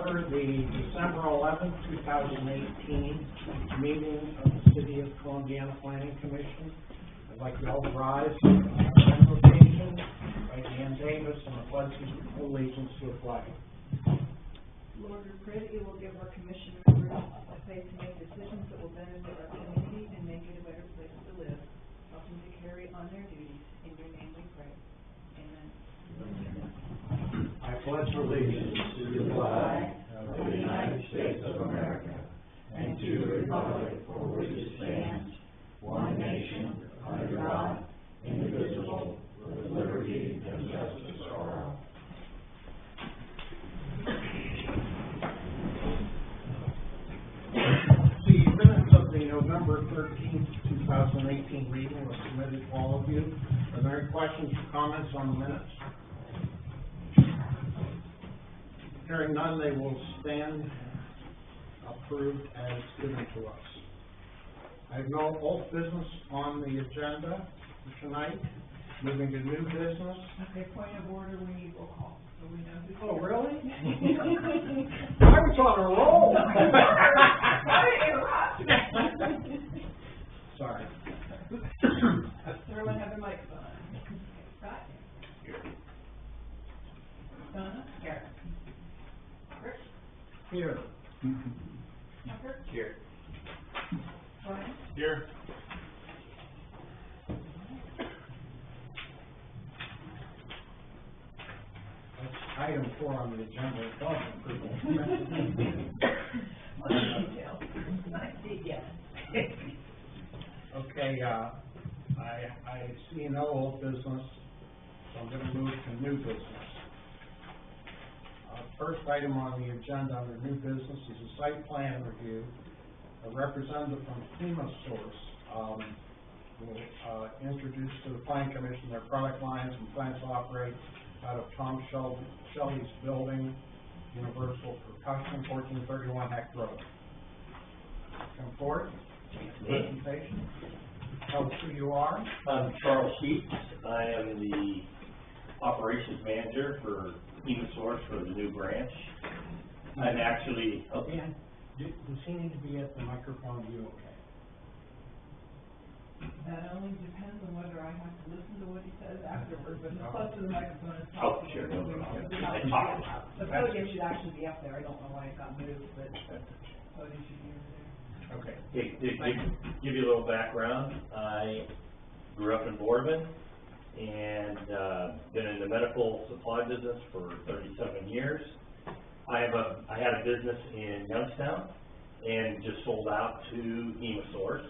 order the December 11th, 2018 meeting of the City of Columbiana Planning Commission. I'd like you all to rise for the invocation by Dan Davis and the pledge of allegiance to the flag. Lord, we pray that you will give our commission members a faith to make decisions that will benefit our community and make it a better place to live. Help them to carry on their duties. In your name we pray. Amen. I pledge allegiance to the flag of the United States of America and to the republic for which it stands, one nation, under God, indivisible, with liberty and justice for all. The minutes of the November 13th, 2018 meeting were submitted to all of you. Are there any questions or comments on the minutes? Hearing none, they will stand approved as given to us. I have no old business on the agenda for tonight. Moving to new business. Okay, point of order, we need roll call, so we know who's Oh, here. really? I was on a roll. Sorry. Does everyone have their microphone on? Scott? Here. Donna? Here. Rich? Here. Tucker? Here. Brian? Here. That's item 4 on the agenda. It doesn't approve. Detail. Nice detail. Okay, I see no old business, so I'm going to move to new business. First item on the agenda under new business is a site plan review. A representative from FEMA Source will introduce to the Planning Commission their product lines and plans to operate out of Tom Shelby's building, Universal Percussion, 1431 Heck Road. Come forward. Presentation. Tell us who you are. I'm Charles Sheets. I am the operations manager for Source for the new branch. I'm actually, Dan, does he need to be at the microphone? Are you okay? That only depends on whether I have to listen to what he says afterwards, but as close to the microphone as Oh, possible. sure, no problem. I I talk. The podium should actually be up there. I don't know why it got moved, but the podium should be over there. Okay. give you a little background. I grew up in Boardman and been in the medical supply business for 37 years. I had a business in Youngstown and just sold out to HemaSource.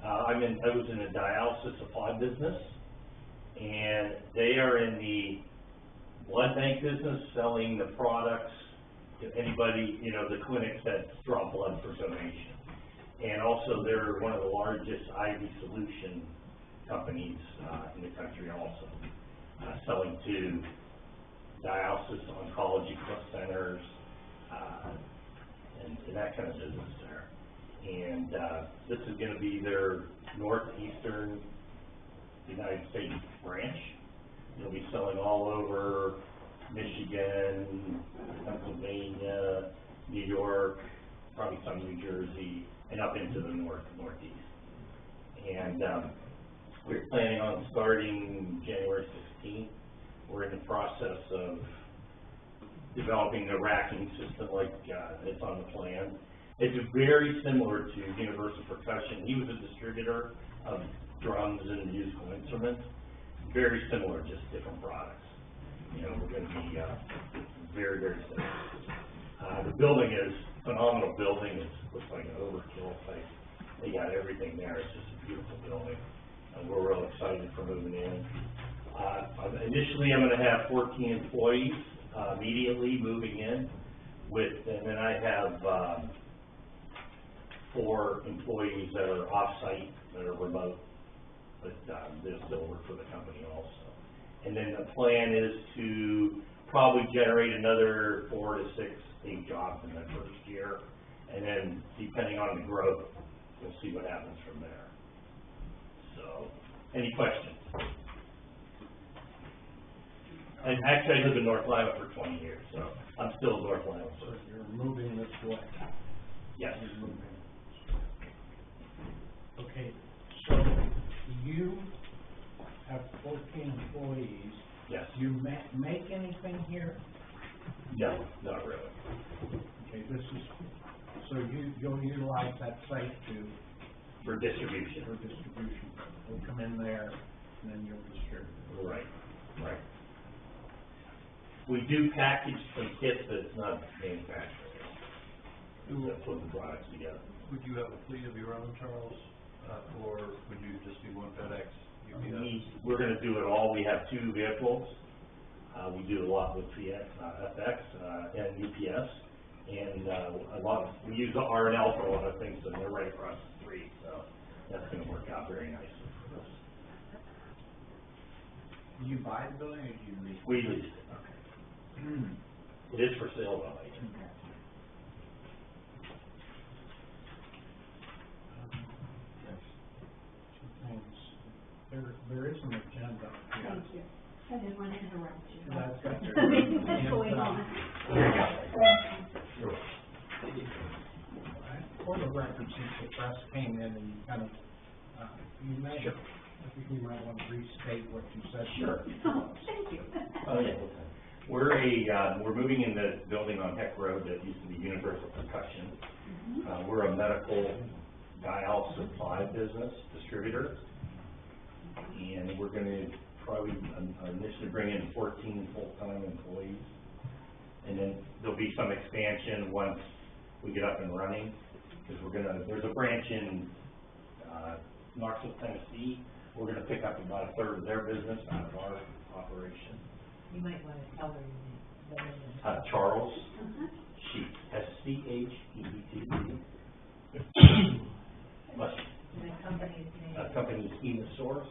I was in a dialysis supply business, and they are in the blood bank business, selling the products to anybody, the clinics that draw blood for donation. And also, they're one of the largest IV solution companies in the country also, selling to dialysis, oncology centers, and that kind of business there. And this is going to be their northeastern United States branch. They'll be selling all over Michigan, Pennsylvania, New York, probably some New Jersey, and up into the northeast. And we're planning on starting January 16th. We're in the process of developing the racking system like it's on the plan. It's very similar to Universal Percussion. He was a distributor of drums and musical instruments. Very similar, just different products. We're going to be very, very similar. The building is a phenomenal building. It looks like an overkill place. They got everything there. It's just a beautiful building. And we're real excited for moving in. Initially, I'm going to have 14 employees immediately moving in, and then I have 4 employees that are off-site, that are remote, but they still work for the company also. And then the plan is to probably generate another 4 to 6, 8 jobs in that first year, and then depending on the growth, we'll see what happens from there. So, any questions? And actually, I lived in North Lima for 20 years, so I'm still a North Lima So person. you're moving this way. Yes. You're moving. Okay, so you have 14 employees. Yes. Do you make anything here? No, not really. Okay, this is, so you'll utilize that site For distribution. for distribution. We'll come in there and then you'll distribute. Right, right. We do package some kits, but it's not manufacturing. It's putting the products together. Would you have a fleet of your own, Charles, or would you just be one FedEx, UPS? We're gonna do it all. We have 2 vehicles. We do a lot with FX, and UPS. And, we use the R&L for a lot of things, and they're right across the street, so that's gonna work out very nicely for us. Do you buy the building or do you lease? We lease it. It is for sale though, I think. Two things. There is an agenda. Thank you. I didn't want to interrupt you. That's okay. That's the way For the record, since the press came in and you kind of, you may, Sure. I think you might want to restate what you said. Sure. Oh, thank you. Oh, yeah. We're moving in the building on Heck Road that used to be Universal Percussion. We're a medical dialysis supply business distributor. And we're gonna probably initially bring in 14 full-time employees. And then there'll be some expansion once we get up and running, because there's a branch in, Knoxville, Tennessee. We're gonna pick up about 1/3 of their business out of our operation. You might wanna tell her your name. Charles Sheet, SCHEET. And the company's name. Company's Hemasource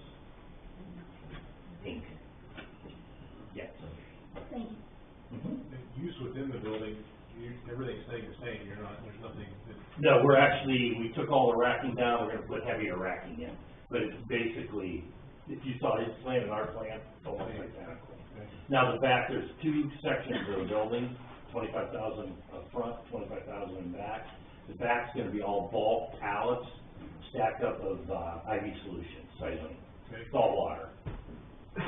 Inc. Yes. Thank you. The use within the building, everything's staying the same, there's nothing that. No, we took all the racking down, we're gonna put heavier racking in. But it's basically, if you saw his plan and our plan, it's almost identical. Now the back, there's 2 sections of the building, 25,000 up front, 25,000 in back. The back's gonna be all bulk pallets stacked up of, IV solution, saline, salt water. I'll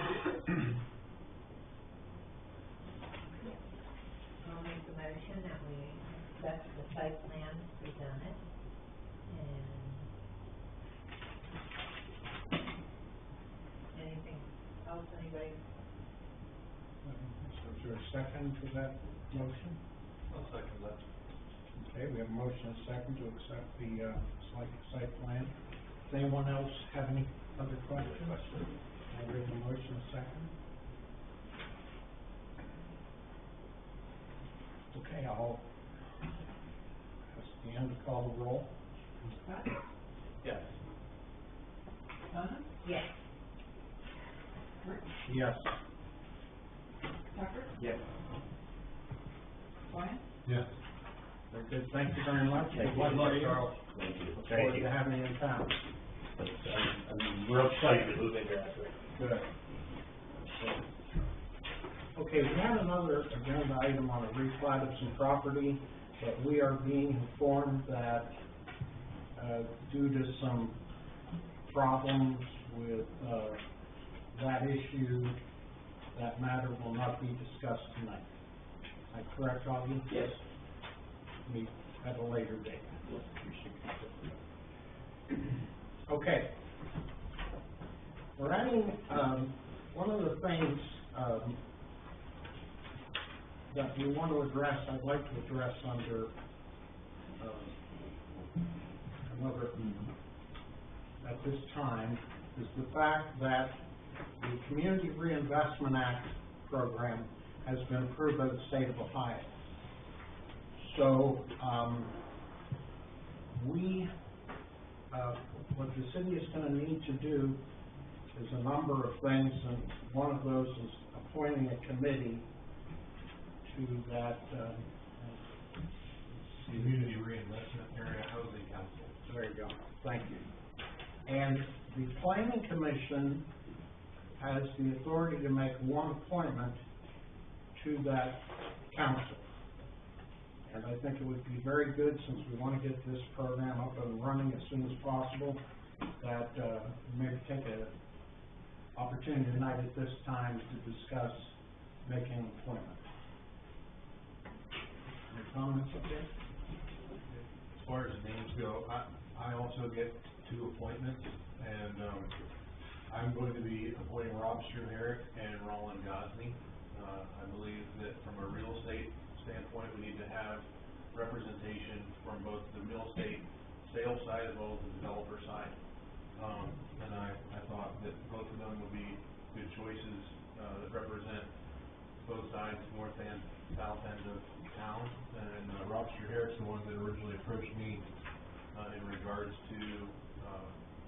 make the motion that we accept the site plan presented, and anything else, anybody? So is there a second to that motion? I'll second that. Okay, we have a motion and a second to accept the, site plan. Does anyone else have any other questions? We have a motion and a second. Okay, I'll ask Deanne to call the roll. Yes. Donna? Yes. Rick? Yes. Tucker? Yes. Brian? Yes. Very good, thank you very much. Thank you. Good luck, Charles. Thank you. Look forward to having you in town. I'm real excited to move in here. Good. Okay, we have another agenda item on a replat of some property, but we are being informed that, due to some problems with, that issue, that matter will not be discussed tonight. Am I correct, Augie? Yes. Meet at a later date. Okay. We're adding, one of the things, that we want to address, I'd like to address under, another, at this time, is the fact that the Community Reinvestment Act program has been approved by the state of Ohio. So, what the city is gonna need to do is a number of things, and one of those is appointing a committee to that, Community Reinvestment Area Housing Council. there you go, thank you. And the planning commission has the authority to make one appointment to that council. And I think it would be very good, since we want to get this program up and running as soon as possible, that maybe take an opportunity tonight at this time to discuss making an appointment. Any comments up there? As far as names go, I also get 2 appointments, and, I'm going to be appointing Rob Struherick and Roland Gosney. I believe that from a real estate standpoint, we need to have representation from both the real estate sales side as well as the developer side. And I thought that both of them would be good choices, that represent both sides, north and south end of town. And, Rob Struherick's the one that originally approached me, in regards to,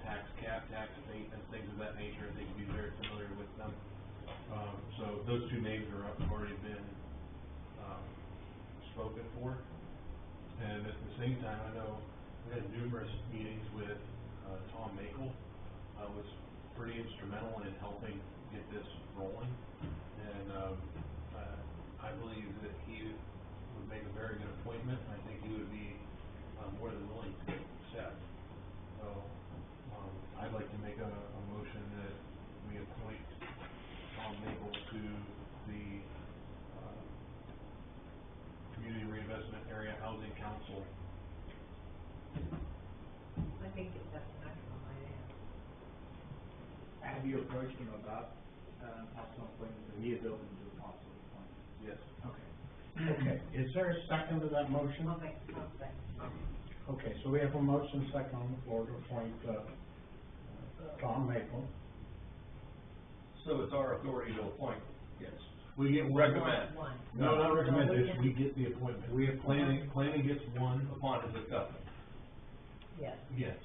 tax cap, tax abatement, things of that nature. I think you'd be very familiar with them. So those 2 names have already been, spoken for. And at the same time, I know we had numerous meetings with, Tom Makel, was pretty instrumental in helping get this rolling. And, I believe that he would make a very good appointment. I think he would be, more than willing to accept. So, I'd like to make a motion that we appoint Tom Makel to the, Community Reinvestment Area Housing Council. I think that's an excellent idea. Have you approached him about, possible appointments, or he is open to possible appointments? Yes. Okay. Okay, is there a second to that motion? I'll say. Okay, so we have a motion second on the floor to appoint, Tom Maple. So it's our authority to appoint? Yes. We get recommend. One. No, not recommend, No, we it's can- we get the appointment. We appoint. Planning gets one upon his acceptance. Yes. Yes.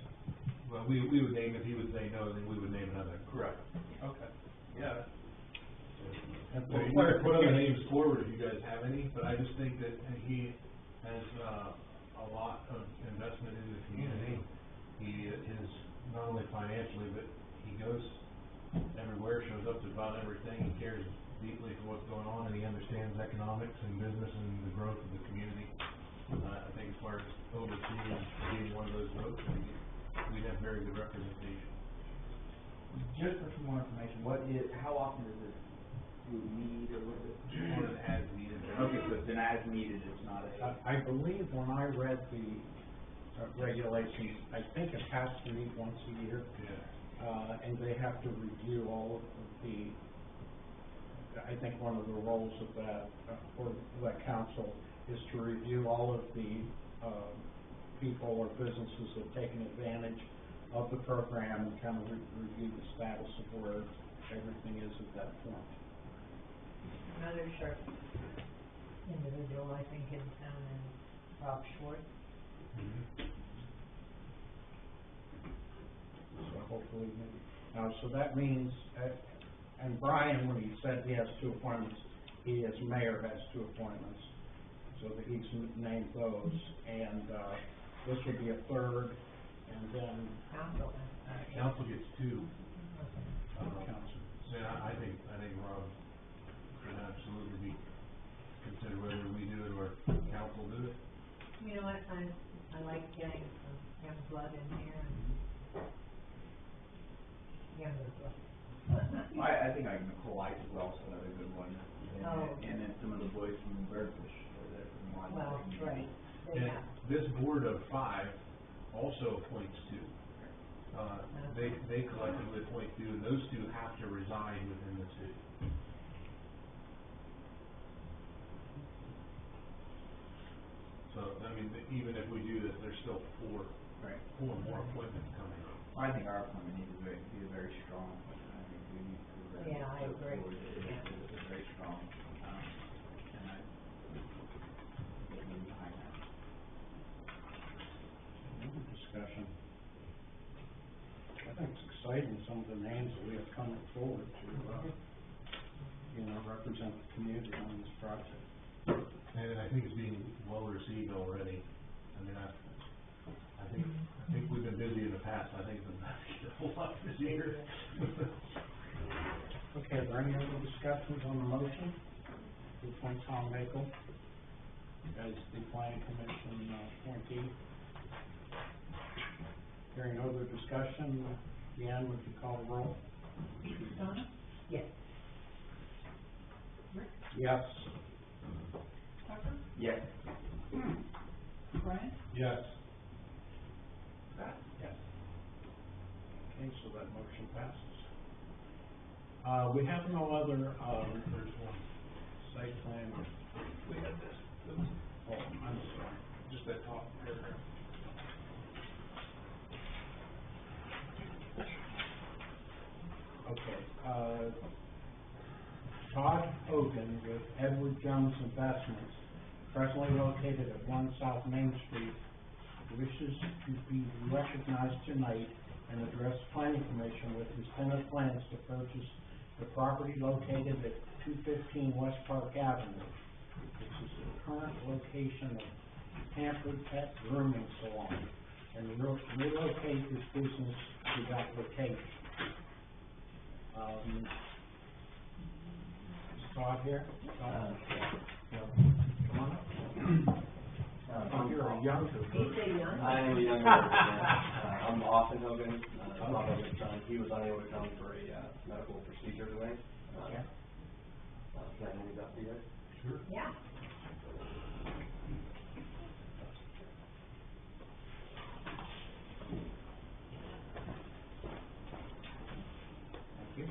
Well, we would name, if he would say no, then we would name another. Correct. Okay. Yeah. And Well, for you can put other clarification, names forward if you guys have any, but I just think that he has, a lot of investment in the community. He is, not only financially, but he goes everywhere, shows up to about everything, he cares deeply for what's going on, and he understands economics and business and the growth of the community. I think as far as overseeing, being one of those votes, I think we'd have very good representation. Just for some more information, how often does it, do we meet, or what is it? On an as needed. Okay, so it's an as needed, it's not a. I believe when I read the regulations, I think it has to meet once a year. Yeah. And they have to review all of the, I think one of the roles of that, or that council, is to review all of the, people or businesses that have taken advantage of the program and kind of review the status of where everything is at that point. Another sharp individual, I think, in town, and Rob Schwartz. So hopefully, so that means, and Brian, when he said he has 2 appointments, he as mayor has 2 appointments, so that he's named those, and, this would be a third, and then, Council. Council gets 2. council. Yeah, I think Rob should absolutely be considered, whether we do it or council do it. You know what, I like getting some young blood in here, and younger blood. I think Nicole Ice is also another good one, Oh. and then some of the boys from Birdfish, or they're from Lawrence. Well, right, they And have. this board of 5 also appoints 2. They collectively appoint 2, and those 2 have to reside within the city. So, I mean, even if we do this, there's still 4 Right. more appointments coming. I think our appointment needs to be very strong. I think we need to. Yeah, I put agree. forward Yeah. It's very strong, and I get me behind that. Another discussion. I think it's exciting, some of the names that we have coming forward to, represent the community on this project. And I think it's being well received already. I mean, I think we've been busy in the past, I think it's been a whole lot busier. Okay, are there any other discussions on the motion? to appoint Tom Bakel as the planning commission appointee. Hearing no other discussion, Deanne, would you call the roll? Donna? Yes. Rick? Yes. Tucker? Yes. Brian? Yes. Yes. Okay, so that motion passes. We have no other, There's one, site plan. we had this, Oh, I'm sorry. just that top paragraph. Okay, Todd Hogan with Edward Jones Investments, presently located at 1 South Main Street, wishes to be recognized tonight and address planning commission with his tenant plans to purchase the property located at 215 West Park Avenue. This is the current location of Pampered Pet Grooming Salon, and relocate his business to that location. Is Todd here? Todd? Come on up. Oh, you're a young He's a young. I am a younger man. I'm Austin Hogan, Bob Hogan's son. He was unable to come for a medical procedure today. Okay. Can I hand these out to you guys? Sure. Yeah. Thank you.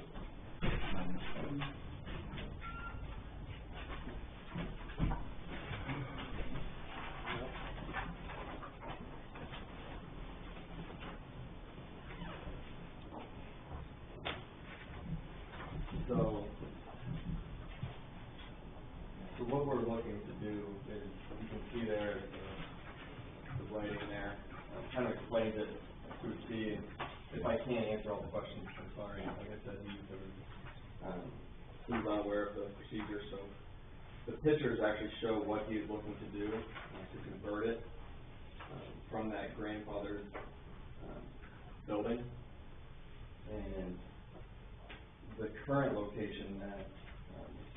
So what we're looking to do is, you can see there, the writing there, kind of explains it to see, and if I can't answer all the questions, I'm sorry. Like I said, he's unaware of the procedure, so the pictures actually show what he's looking to do, to convert it from that grandfather's building. And the current location that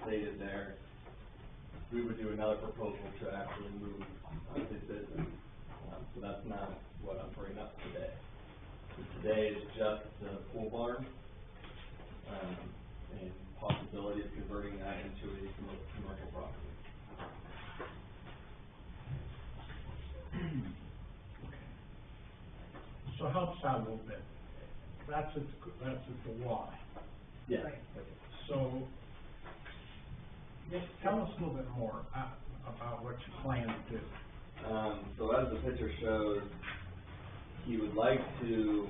stated there, we would do another proposal to actually move his business. So that's not what I'm bringing up today. So today is just the pool barn, and possibility of converting that into a commercial property. So help us out a little bit. That's the why. Yeah. Right. So, tell us a little bit more about what you plan to do. So as the picture shows, he would like to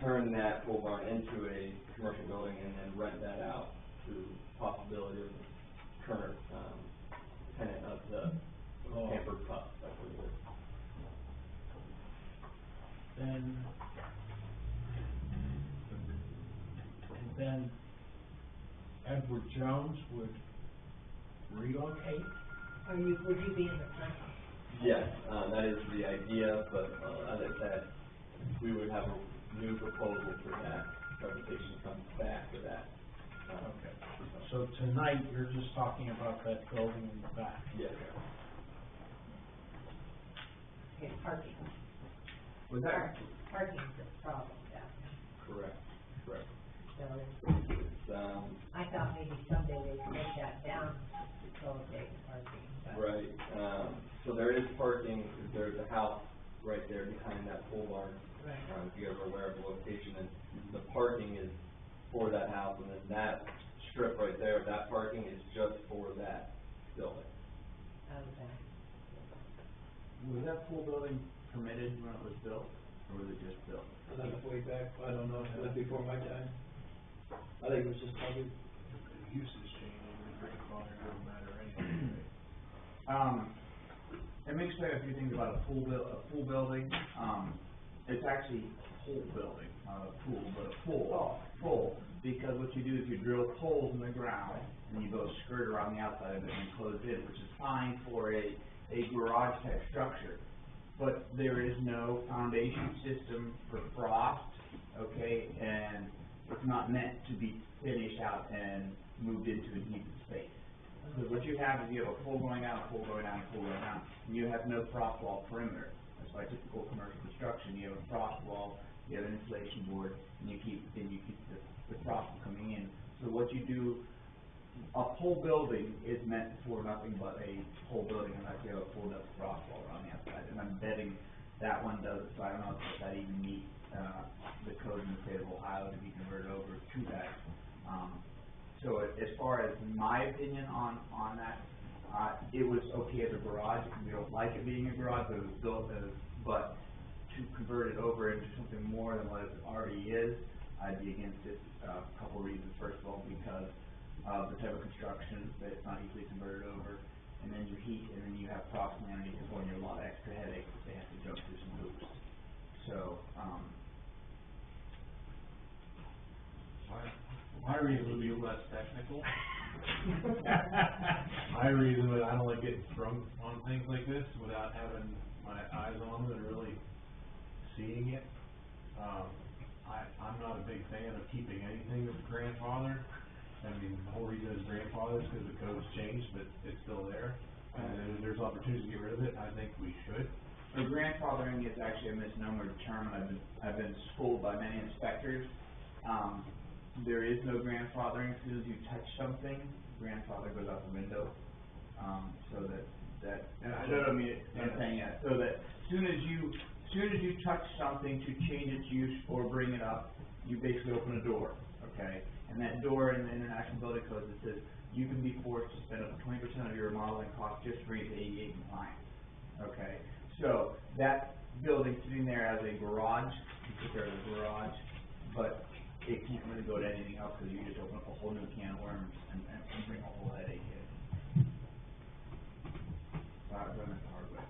turn that pole barn into a commercial building and then rent that out to possibility of the current tenant of the Pampered Pup. That's what it is. Then Edward Jones would relocate? Would you be in the front? Yes, that is the idea, but as I said, we would have a new proposal for that presentation comes back to that. Okay. So tonight, you're just talking about that building in the back? Yes. Okay, parking. Was that? Parking's a problem down there. Correct, correct. So It's, I thought maybe someday they could take that down to facilitate parking, but. right, so there is parking, there's a house right there behind that pole barn. Right. If you guys are aware of the location, and the parking is for that house, and then that strip right there, that parking is just for that building. Okay. Was that pool building permitted when it was built, or was it just built? That's way back, I don't know, that was before my time. I think it was just public. The use is changing, the grandfather doesn't matter anyway. It makes sense if you think about a pool building, it's actually a pole building, not a pool, but a pole, because what you do is you drill holes in the ground, and you go skirt around the outside of it and close it, which is fine for a garage type structure. But there is no foundation system for frost, okay, and it's not meant to be finished out and moved into an even space. So what you have is you have a pole going out, a pole going out, a pole going out, and you have no frost wall perimeter. That's why typical commercial construction, you have a frost wall, you have an insulation board, and you keep the frost from coming in. So what you do, a pole building is meant for nothing but a pole building unless you have a pulled up frost wall around the outside. And I'm betting that one does it, so I don't know if that even meets, the code in the state of Ohio to be converted over to that. So as far as my opinion on that, it was okay as a garage. We don't like it being a garage, but it was built as, but to convert it over into something more than what it already is, I'd be against it. A couple reasons. First of all, because of the type of construction, that it's not easily converted over, and then your heat, and then you have frost underneath it, and a lot of extra headaches if they have to jump through some hoops. So, My reason would be less technical. My reason would, I don't like getting thrown on things like this without having my eyes on them and really seeing it. I'm not a big fan of keeping anything that's grandfathered. I mean, the whole reason it's grandfathered is because the code's changed, but it's still there. And if there's opportunity to get rid of it, I think we should. so grandfathering is actually a misnomer term, and I've been schooled by many inspectors. There is no grandfathering. As soon as you touch something, grandfather goes out the window. So that, and I don't mean it, I'm saying that, so that as soon as you touch something to change its use or bring it up, you basically open a door, okay? And that door in the International Building Code, it says you can be forced to spend up to 20% of your remodeling cost just to bring it to ADA compliance, okay? So that building sitting there as a garage, you put there as a garage, but it can't really go to anything else because you just open up a whole new can of worms and bring a whole headache in. So I've done it the hard way.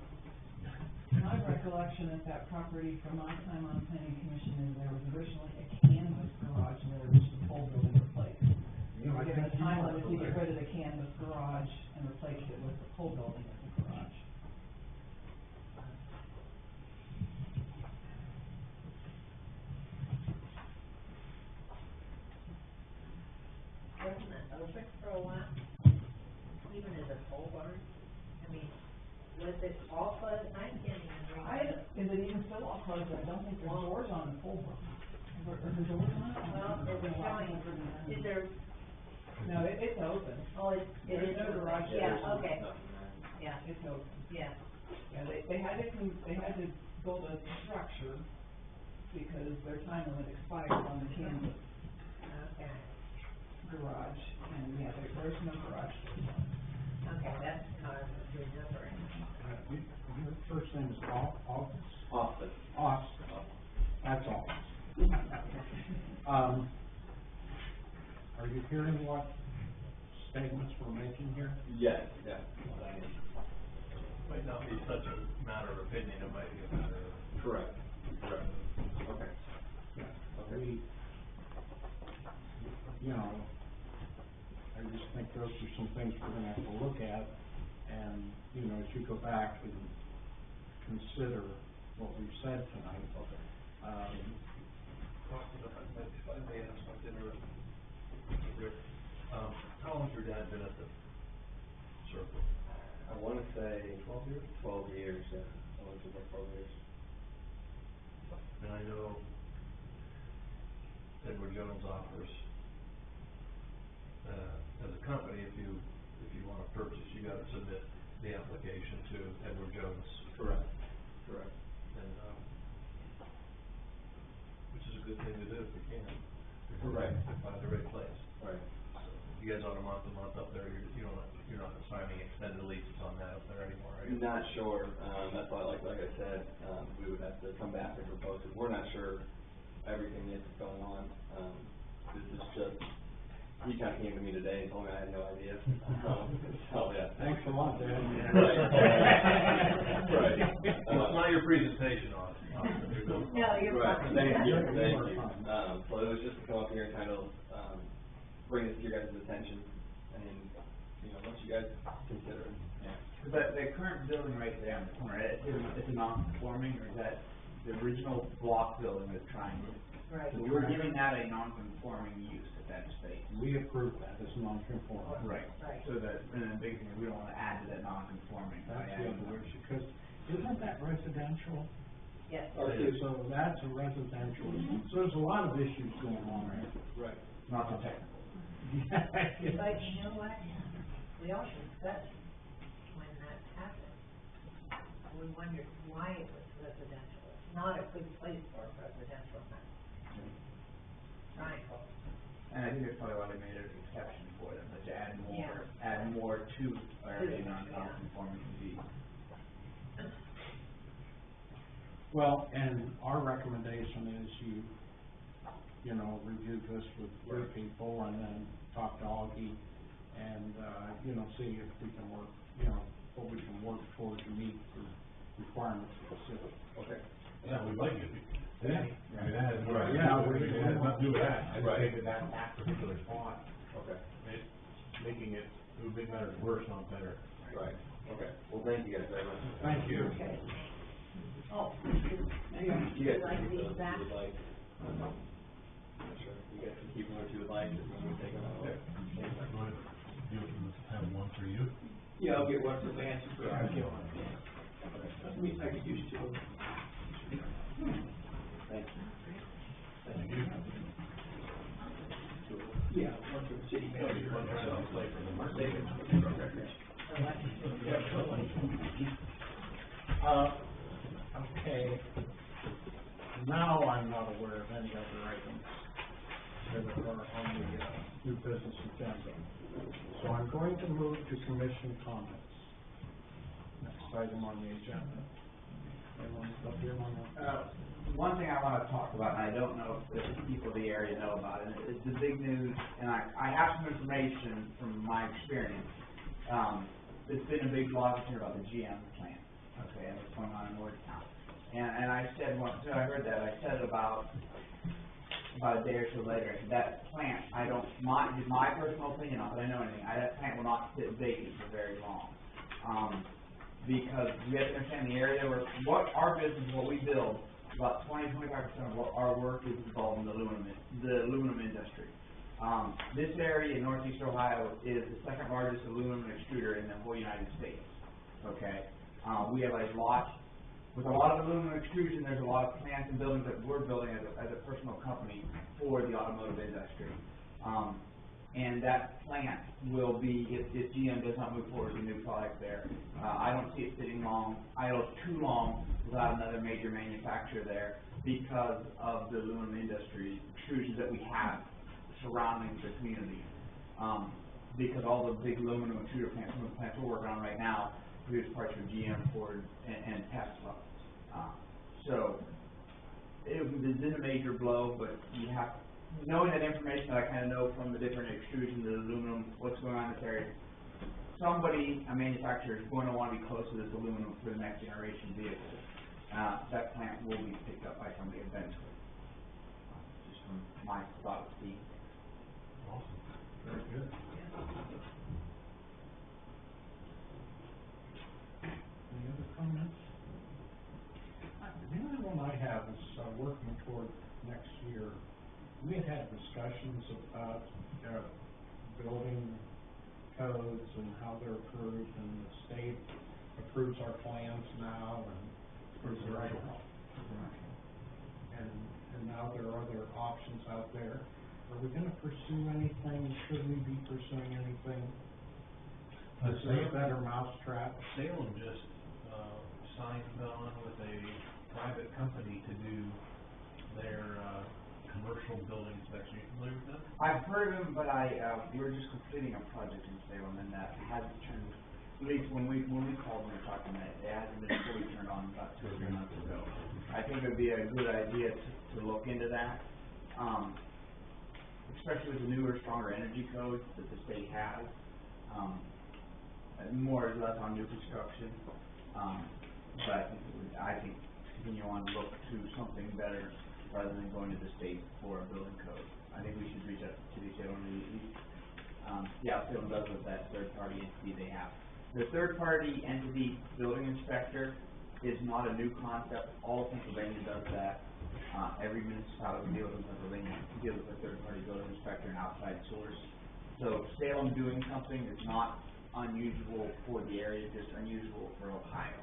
My recollection of that property from my time on the planning commission is there was originally a canvas garage and there was the pole building replaced. We were given a time limit to get rid of the canvas garage and replace it with the pole building as a garage. Wasn't it open for a while? Even as a pole barn? I mean, was it all closed? I can't even remember. Is it even still all closed? I don't think there's doors on the pole barn. Are there doors on it? Well, it was showing, is there, No, it's open. oh, it There's is. no garage. Yeah, okay, yeah, It's open. yeah. Yeah, they had to build a structure because their time limit expired on the canvas Okay, garage, and yeah, there's no garage. okay, that's how I was remembering. Your first name is Austin? Austin. Austin. That's all. Are you hearing what statements we're making here? Yes, yeah. Might not be such a matter of opinion, it might be a matter of. Correct. Okay. We, you know, I just think those are some things we're gonna have to look at, and, you know, as you go back and consider what we've said tonight. If I may ask, I'd interrupt. How long's your dad been at the circle? I wanna say 12 years? 12 years, yeah. I wanna say about 12 years. And I know Edward Jones offers, as a company, if you wanna purchase, you gotta submit the application to Edward Jones. Correct. And, which is a good thing to do if you can. Right. Find the right place. Right. So, you guys on a month up there, you're not signing extended leases on that up there anymore, are you? Not sure, that's why, like I said, we would have to come back and propose it. We're not sure everything that's going on. This is just, he kinda came to me today and told me I had no idea. So, yeah. Thanks a lot, Dan. Right. Right. It's not your presentation on it. No, you're Right, fine. thank you. You're fine. So it was just to come up here and kind of, bring this to your guys' attention and, you know, let you guys consider it. Yeah. But the current building right there on the corner, it's a non-conforming, or is that the original block building that's triangle? Right. So we're giving that a non-conforming use at that space. We approve that as non-conforming. Right. Right. So that, and the big thing, is we don't wanna add to that non-conforming. by That's the adding other more. issue, because isn't that residential? Yes. R2. So that's a residential, so there's a lot of issues going on there. Right. Not so technical. But you know what? We all discussed when that happened. We wondered why it was residential. It's not a good place for a residential house. Triangle. And I think that's probably why they made an exception for them, but to Yeah. add more to already Yeah. non-conforming use. Well, and our recommendation is you know, review this with your people and then talk to Augie and, you know, see if we can work, you know, what we can work toward to meet the requirements of the city. Okay. Yeah, we'd like it. Yeah. I mean, that has, Right. Yeah, it has nothing to do with that. I just Right. think that particular spot, Okay. it's making it, would make matters worse, not better. Right. Okay. Well, thank you guys very much. Thank you. Okay. Oh, You guys like can these keep those back? if you would like. Sure. You guys can keep them if you would like, just when we take them out. Go ahead. You have one for you? Yeah, I'll get one for Vance and for our Gil. I could use two. Thank you. Thank you. Yeah, one for the city manager. One for the plate for the market. Okay, now I'm not aware of any other items that are on the, new business agenda. So I'm going to move to commission comments. Next item on the agenda. Anyone up here on the? One thing I wanna talk about, and I don't know if the people of the area know about it, is the big news, and I have some information from my experience. There's been a big blog here about the GM plant, okay, and what's going on in Northtown. And I said, once I heard that, I said about a day or so later, I said, that plant, just my personal opinion, not that I know anything, that plant will not sit vacant for very long. Because we have to understand the area where, what our business, what we build, about 20-25% of our work is involved in the aluminum industry. This area in northeast Ohio is the second largest aluminum extruder in the whole United States, okay? We have a lot, with a lot of aluminum extrusion, there's a lot of plants and buildings that we're building as a personal company for the automotive industry. And that plant will be, if GM does not move forward with a new product there, I don't see it sitting idle too long without another major manufacturer there because of the aluminum industry extrusions that we have surrounding the community. Because all the big aluminum extruder plants, some of the plants we're working on right now, produce parts for GM, Ford, and Tesla. So, it's been a major blow, but you have, knowing that information that I kind of know from the different extrusions, the aluminum, what's going on in this area, somebody, a manufacturer, is going to want to be close to this aluminum for the next generation vehicle. That plant will be picked up by somebody eventually. Just from my thought, Steve. Awesome. Very good. Any other comments? The only one I have is, working toward next year. We had discussions about, building codes and how they're approved, and the state approves our plans now, and approves the right. And now there are other options out there. Are we gonna pursue anything? Should we be pursuing anything? Is there a better mousetrap? Salem just, signed on with a private company to do their, commercial building inspection. You familiar with them? I've heard of them, but we're just completing a project in Salem, and that hasn't turned, at least when we called them and talked to them, it hasn't been fully turned on about 2 or 3 months ago. I think it'd be a good idea to look into that, especially with the newer, stronger energy codes that the state has, more or less on new construction. But I think continue on to look to something better rather than going to the state for a building code. I think we should reach out to the Salem Salem does with that third-party entity they have. The third-party entity building inspector is not a new concept. All of Pennsylvania does that. not every municipality deals in Pennsylvania deals with a third-party building inspector and outside source. So Salem doing something is not unusual for the area, just unusual for Ohio.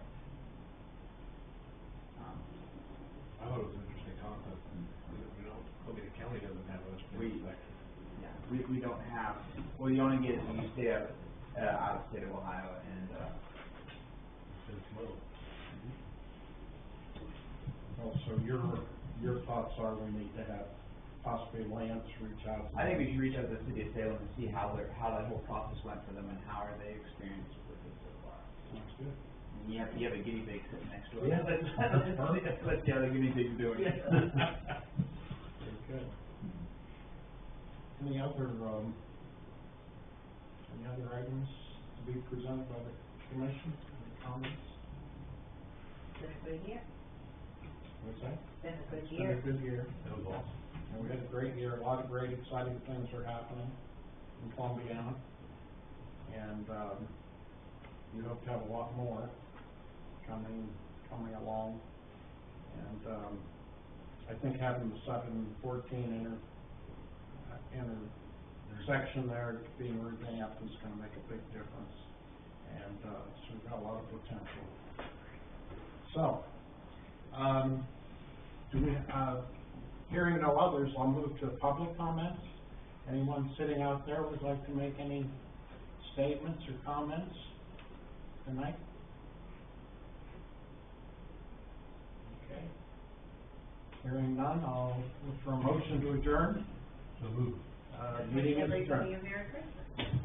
I thought it was an interesting concept, and, you know, Columbiana County doesn't have a inspector. Yeah, we don't have, well, you only get it when you stay out of the state of Ohio, and, It's low. Well, so your thoughts are we need to have possibly Lance reach out to. I think we should reach out to the city of Salem and see how that whole process went for them and how are they experienced with it so far. Sounds good. And you have a guinea pig sitting next to it. Yeah. Let's see how the guinea pig's doing. Very good. Any other items to be presented by the commission, any comments? Been a good year. What's that? Been a good It's year. been a good year. That was awesome. And we had a great year, a lot of great exciting things are happening in Columbiana. And, we hope to have a lot more coming along. And, I think having the 714 intersection there being revamped is gonna make a big difference. And, so we've got a lot of potential. So, hearing no others, I'll move to public comments. Anyone sitting out there would like to make any statements or comments tonight? Okay. Hearing none, I'll look for a motion to adjourn. So moved. Meeting is adjourned. Everybody a Merry Christmas.